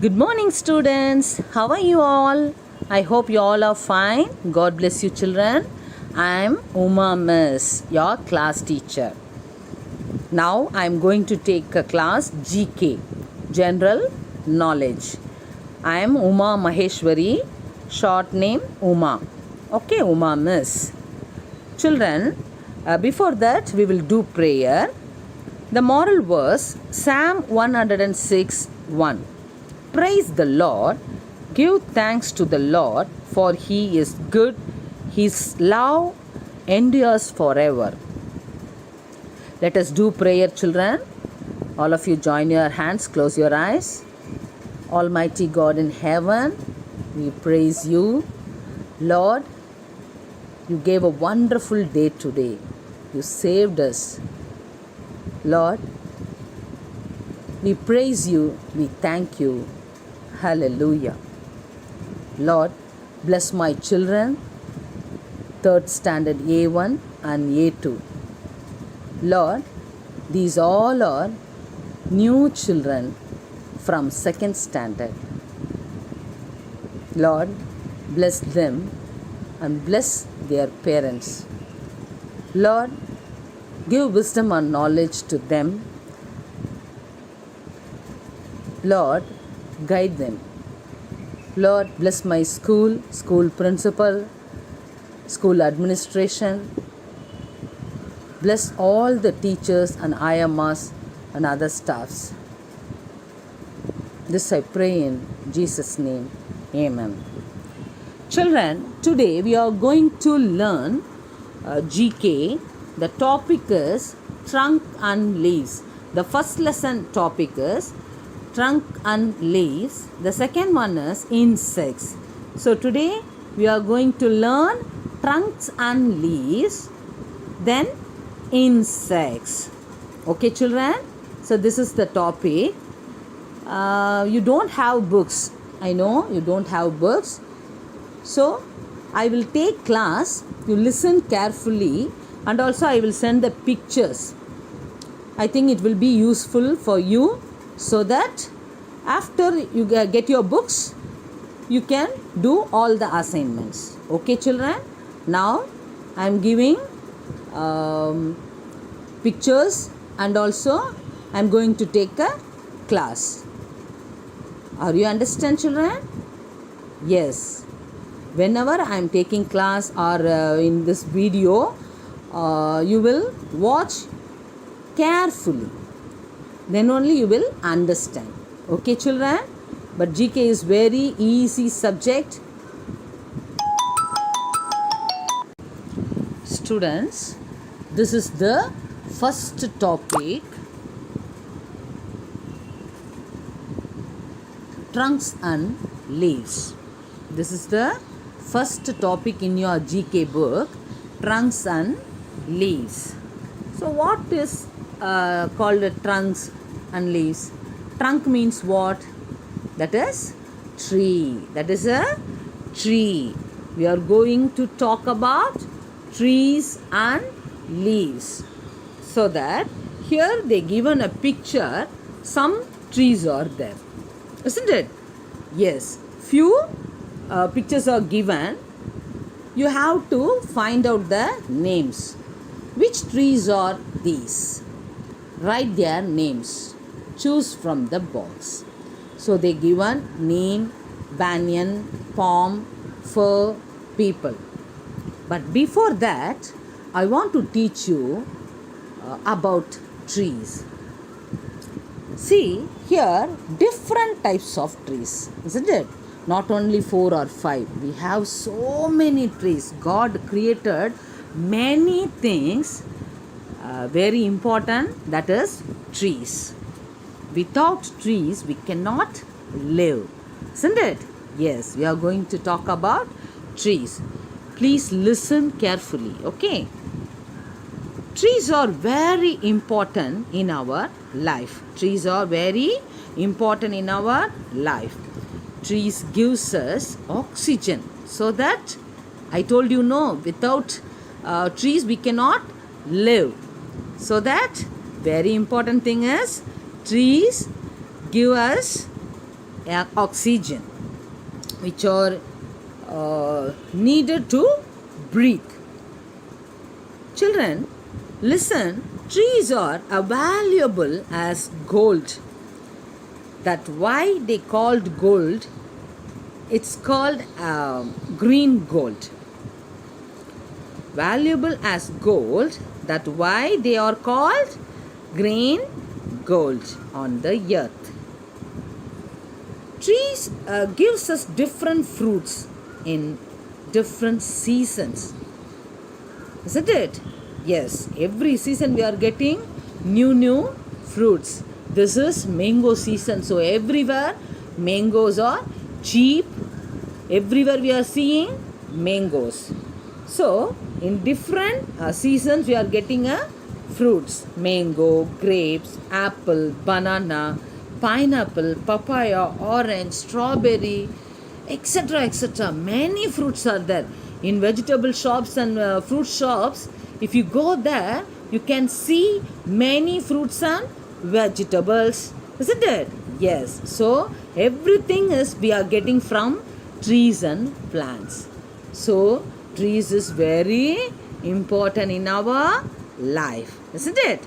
Good morning, students. How are you all? I hope you all are fine. God bless you, children. I am Uma Miss, your class teacher. Now I am going to take a class GK, General Knowledge. I am Uma Maheshwari, short name Uma. Okay, Uma Miss. Children, before that we will do prayer. The moral verse Psalm 106 1. Praise the Lord, give thanks to the Lord, for he is good, his love endures forever. Let us do prayer, children. All of you join your hands, close your eyes. Almighty God in heaven, we praise you. Lord, you gave a wonderful day today. You saved us. Lord, we praise you, we thank you. Hallelujah. Lord, bless my children, 3rd standard A1 and A2. Lord, these all are new children from 2nd standard. Lord, bless them and bless their parents. Lord, give wisdom and knowledge to them. Lord, guide them. Lord, bless my school principal, school administration. Bless all the teachers and IMRs and other staffs. This I pray in Jesus' name. Amen. Children, today we are going to learn GK. The topic is trunk and leaves. The first lesson topic is trunk and leaves. The second one is insects. So today we are going to learn trunks and leaves, then insects. Okay, children? So this is the topic. You don't have books. I know you don't have books. So I will take class. You listen carefully, and also I will send the pictures. I think it will be useful for you, so that after you get your books, you can do all the assignments. Okay, children? Now I am giving pictures, and also I am going to take a class. Are you understand, children? Yes. Whenever I am taking class or in this video, you will watch carefully. Then only you will understand. Okay, children? But GK is very easy subject. Students, this is the first topic. Trunks and leaves. This is the first topic in your GK book, trunks and leaves. So what is called trunks and leaves? Trunk means what? That is tree. That is a tree. We are going to talk about trees and leaves. So that here they given a picture, some trees are there. Isn't it? Yes. Few pictures are given. You have to find out the names. Which trees are these? Write their names. Choose from the box. So they given name, banyan, palm, fir, people. But before that, I want to teach you about trees. See here different types of trees, isn't it? Not only 4 or 5. We have so many trees. God created many things very important, that is trees. Without trees we cannot live, isn't it? Yes, we are going to talk about trees. Please listen carefully, okay? Trees are very important in our life. Trees are very important in our life. Trees gives us oxygen. So that I told you, no, without trees we cannot live. So that very important thing is trees give us oxygen, which are needed to breathe. Children, listen, trees are valuable as gold. That why they called gold, it's called green gold. Valuable as gold, that why they are called green gold on the earth. Trees gives us different fruits in different seasons, isn't it? Yes, every season we are getting new fruits. This is mango season, so everywhere mangoes are cheap. Everywhere we are seeing mangoes. So in different seasons we are getting fruits: mango, grapes, apple, banana, pineapple, papaya, orange, strawberry, etc. etc. Many fruits are there. In vegetable shops and fruit shops, if you go there, you can see many fruits and vegetables, isn't it? Yes. So everything is we are getting from trees and plants. So trees is very important in our life, isn't it?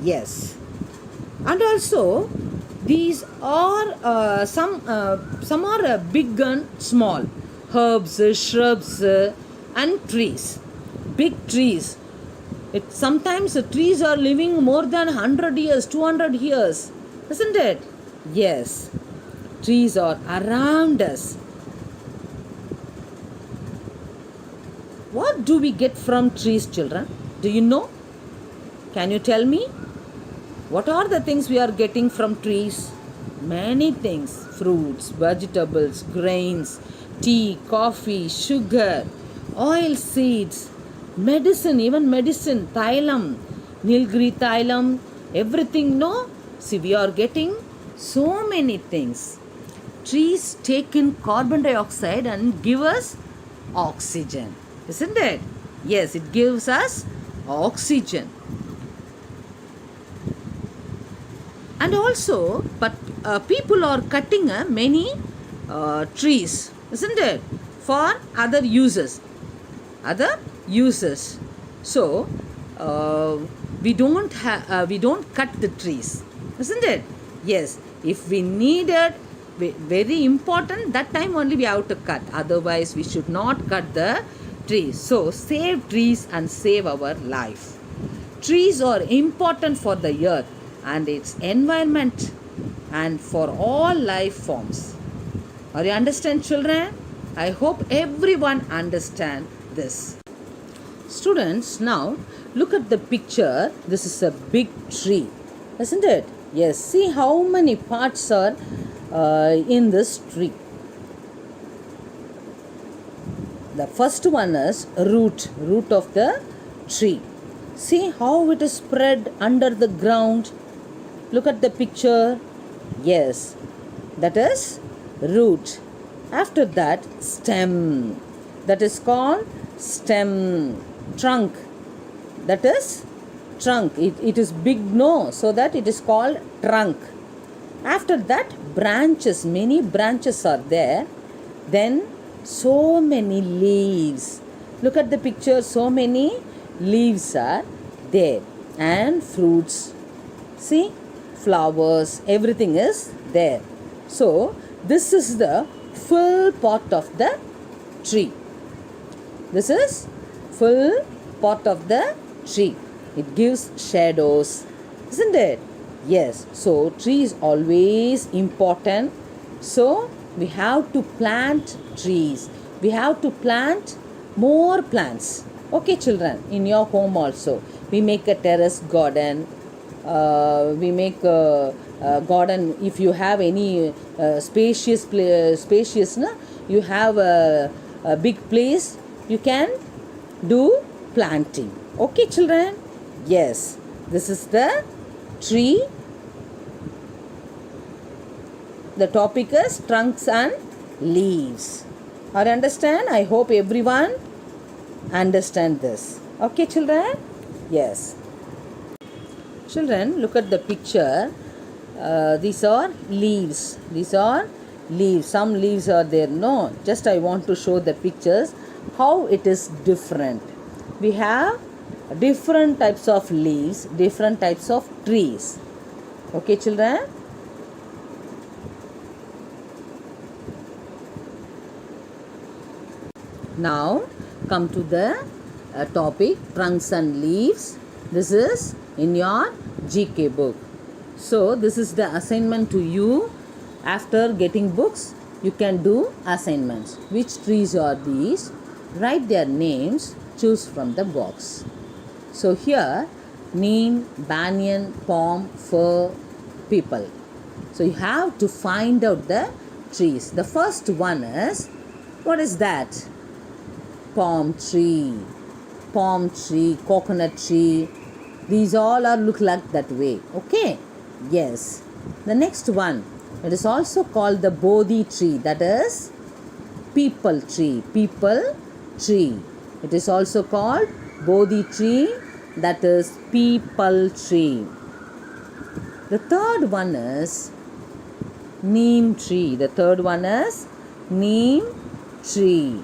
Yes. And also these are some are big and small herbs, shrubs, and trees. Big trees. Sometimes the trees are living more than 100 years, 200 years, isn't it? Yes. Trees are around us. What do we get from trees, children? Do you know? Can you tell me? What are the things we are getting from trees? Many things: fruits, vegetables, grains, tea, coffee, sugar, oil seeds, medicine, even medicine, thylam, Nilgiri thylam, everything, no? See, we are getting so many things. Trees take in carbon dioxide and give us oxygen, isn't it? Yes, it gives us oxygen. And also, but people are cutting many trees, isn't it? For other uses. So we don't cut the trees, isn't it? Yes. If we need it, very important, that time only we have to cut. Otherwise, we should not cut the trees. So save trees and save our life. Trees are important for the earth and its environment and for all life forms. Are you understand, children? I hope everyone understand this. Students, now look at the picture. This is a big tree, isn't it? Yes. See how many parts are in this tree. The first one is root of the tree. See how it is spread under the ground. Look at the picture. Yes, that is root. After that, stem. That is called stem. Trunk. That is trunk. It is big, no, so that it is called trunk. After that, branches. Many branches are there. Then so many leaves. Look at the picture. So many leaves are there. And fruits. See, flowers, everything is there. So this is the full part of the tree. This is full part of the tree. It gives shadows, isn't it? Yes. So tree is always important. So we have to plant trees. We have to plant more plants. Okay, children, in your home also. We make a terrace garden. We make a garden. If you have any spacious, na, you have a big place, you can do planting. Okay, children? Yes. This is the tree. The topic is trunks and leaves. Or understand? I hope everyone understand this. Okay, children? Yes. Children, look at the picture. These are leaves. These are leaves. Some leaves are there. No, just I want to show the pictures how it is different. We have different types of leaves, different types of trees. Okay, children? Now come to the topic trunks and leaves. This is in your GK book. So this is the assignment to you. After getting books, you can do assignments. Which trees are these? Write their names. Choose from the box. So here, neem, banyan, palm, fir, peepal. So you have to find out the trees. The first one is, what is that? Palm tree, coconut tree. These all are look like that way. Okay? Yes. The next one, it is also called the Bodhi tree. That is peepal tree. Peepal tree. It is also called Bodhi tree. That is peepal tree. The third one is neem tree. The third one is neem tree.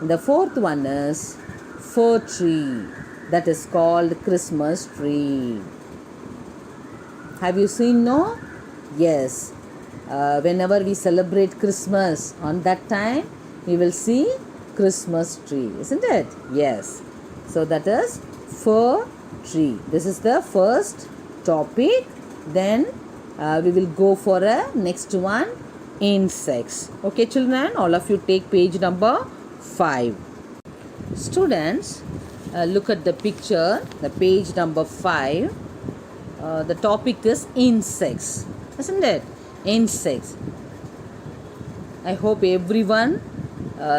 The fourth one is fir tree. That is called Christmas tree. Have you seen, no? Yes. Whenever we celebrate Christmas, on that time, we will see Christmas tree. Isn't it? Yes. So that is fir tree. This is the first topic. Then we will go for a next one, insects. Okay, children, all of you take page number 5. Students, look at the picture, the page number 5. The topic is insects, isn't it? Insects. I hope everyone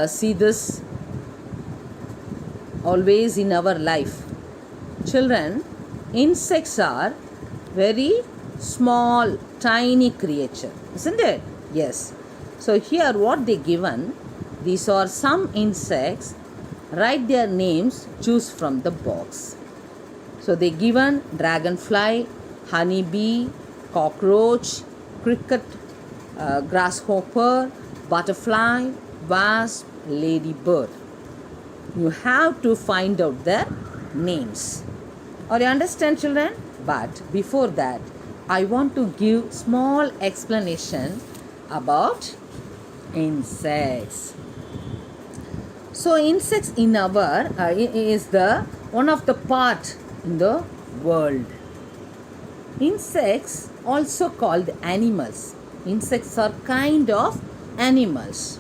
see this always in our life. Children, insects are very small, tiny creature, isn't it? Yes. So here what they given, these are some insects. Write their names, choose from the box. So they given dragonfly, honeybee, cockroach, cricket, grasshopper, butterfly, wasp, ladybird. You have to find out their names. Or you understand, children? But before that, I want to give small explanation about insects. So insects in our is the one of the part in the world. Insects also called animals. Insects are kind of animals.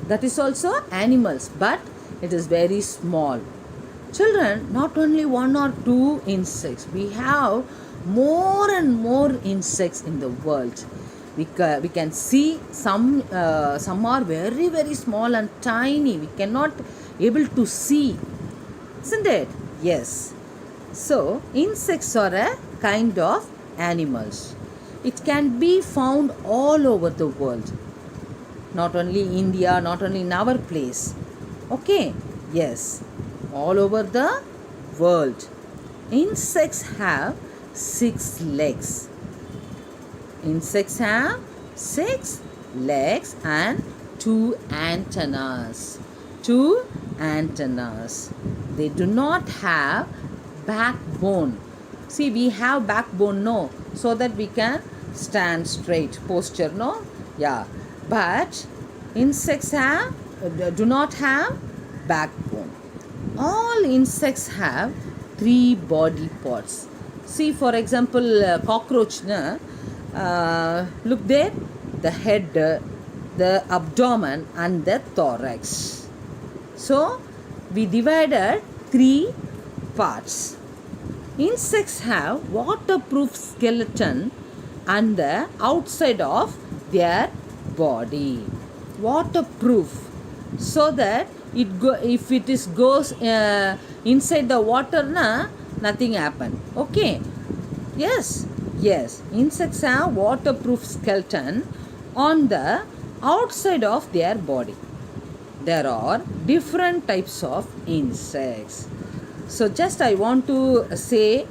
That is also animals, but it is very small. Children, not only one or two insects, we have more and more insects in the world. We can see some are very, very small and tiny. We cannot able to see. Isn't it? Yes. So, insects are a kind of animals. It can be found all over the world. Not only India, not only in our place. Okay? Yes. All over the world. Insects have 6 legs. Insects have 6 legs and 2 antennas. 2 antennas. They do not have backbone. See, we have backbone, no, so that we can stand straight. Posture, no? Yeah. But insects do not have backbone. All insects have 3 body parts. See, for example, cockroach, look there, the head, the abdomen and the thorax. So, we divided 3 parts. Insects have waterproof skeleton and the outside of their body. Waterproof, so that if it goes inside the water, nothing happen. Okay? Yes. Yes, insects have waterproof skeleton on the outside of their body. There are different types of insects. So just I want to say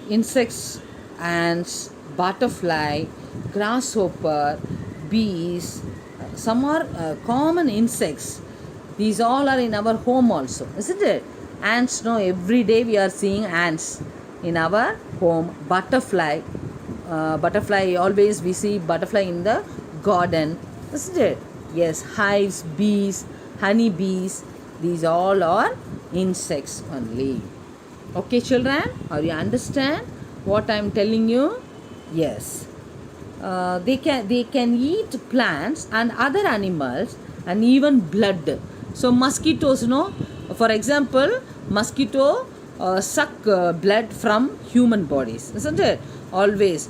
insects ants, butterfly, grasshopper, bees. Some are common insects. These all are in our home also, isn't it? Ants, no, every day we are seeing ants in our home. Butterfly, butterfly, always we see butterfly in the garden, isn't it? Yes, hives, bees, honey bees, these all are insects only. Okay, children, are you understand what I am telling you? Yes. They can eat plants and other animals and even blood. So mosquitoes, for example, mosquito suck blood from human bodies, isn't it? Always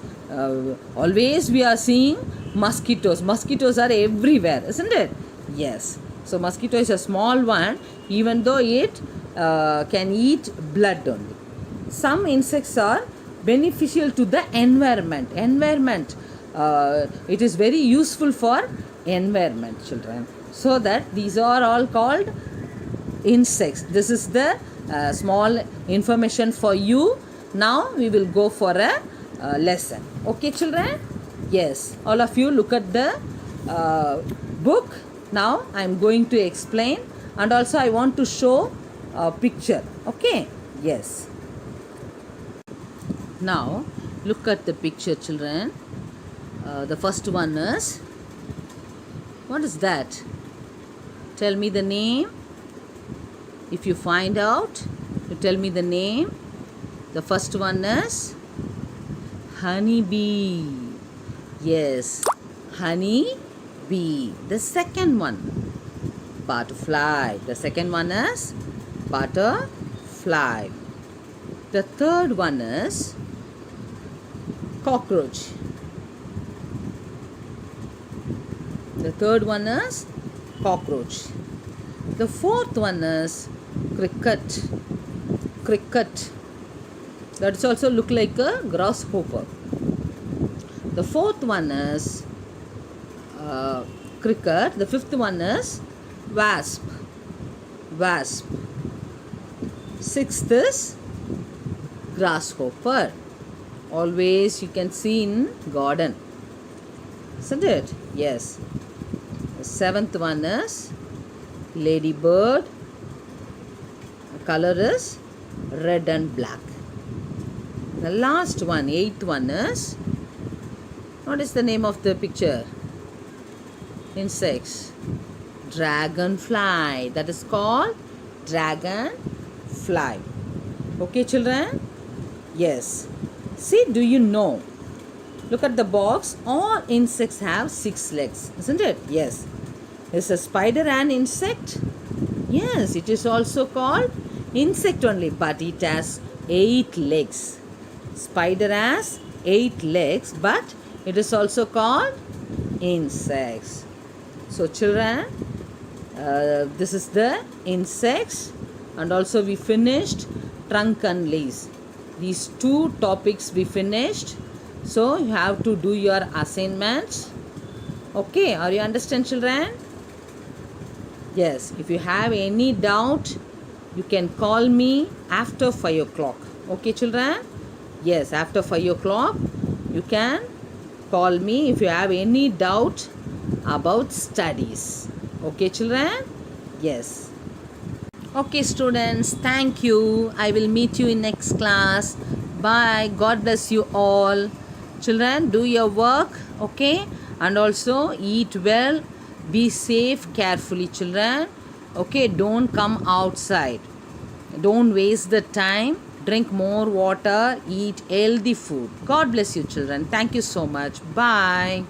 we are seeing mosquitoes. Mosquitoes are everywhere, isn't it? Yes. So mosquito is a small one, even though it can eat blood only. Some insects are beneficial to the environment. It is very useful for environment, children. So that these are all called insects. This is the small information for you. Now we will go for a lesson. Okay, children? Yes, all of you look at the book. Now I am going to explain, and also I want to show a picture. Okay? Yes. Now look at the picture, children. The first one is, what is that? Tell me the name. If you find out, you tell me the name. The first one is honey bee. Yes, honey bee. The second one, butterfly. The second one is butterfly. The third one is cockroach. The third one is cockroach. The fourth one is cricket. Cricket. That's also look like a grasshopper. The fourth one is cricket. The fifth one is wasp. Wasp. Sixth is grasshopper. Always you can see in garden, isn't it? Yes. The seventh one is ladybird. The color is red and black. The last one, eighth one is, what is the name of the picture? Insects. Dragonfly. That is called dragonfly. Okay, children? Yes. See, do you know? Look at the box. All insects have 6 legs, isn't it? Yes. Is a spider an insect? Yes, it is also called insect only, but it has 8 legs. Spider has 8 legs, but it is also called insects. So children, this is the insects, and also we finished trunk and leaves. These 2 topics we finished. So you have to do your assignments. Okay, are you understand, children? Yes, if you have any doubt, you can call me after 5 o'clock. Okay, children? Yes, after 5 o'clock, you can call me if you have any doubt about studies. Okay, children? Yes. Okay, students, thank you. I will meet you in next class. Bye. God bless you all. Children, do your work, okay? And also eat well. Be safe carefully, children. Okay, don't come outside. Don't waste the time. Drink more water. Eat healthy food. God bless you, children. Thank you so much. Bye.